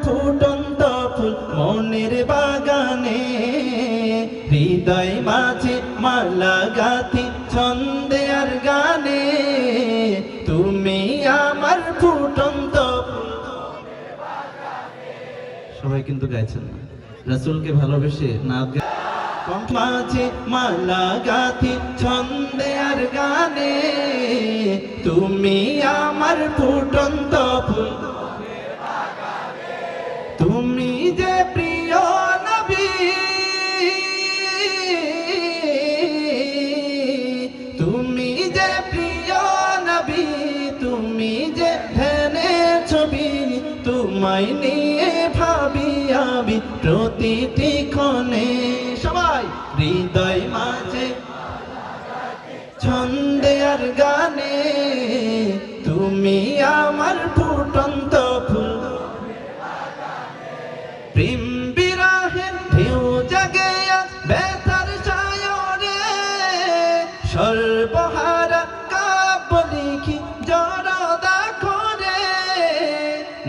ফুটন্ত ফুল মনের বাগানে, হৃদয় মাঝে মালা গাথি ছন্দে আর গানে, তুমি আমার ফুটন্ত ফুল। সবাই কিন্তু গাইছেন না, রাসূলকে ভালোবেসে নাচ মাঝে মালা গাথি ছন্দে আর গানে, তুমি আমার ফুটন্ত ফুল। তুমি যে প্রিয় নবী, তুমি যে প্রিয় নবী, তুমি যে ধ্যানে ছবি, তোমায় নিয়ে ভাবি আমি প্রতিটি ক্ষণে। সবাই হৃদয় মাঝে ছন্দে আর গানে, তুমি আমার ফুটন্ত ফুল। প্রেম বিরহের ঢেউ জাগে ব্যথার সায়রে, সর্বহারা কাব্য লিখি জড়দা করে,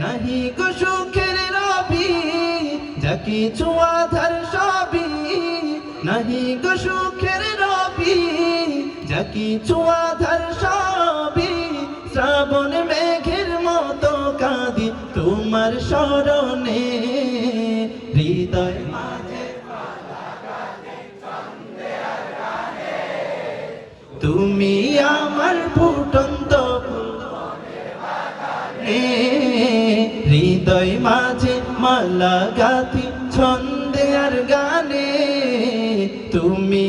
নাহি গো সুখের রবি যা কিছু আধার সবই, নাহি গো সুখের রবি যা কিছু আধার সবই, শ্রাবণ মেঘের মতো কাঁদি তোমার স্মরণে, হৃদয় মাঝে তুমি আমার ফুটন্ত ফুল। হৃদয় মাঝে মালা গাথি ছন্দে আর গানে, তুমি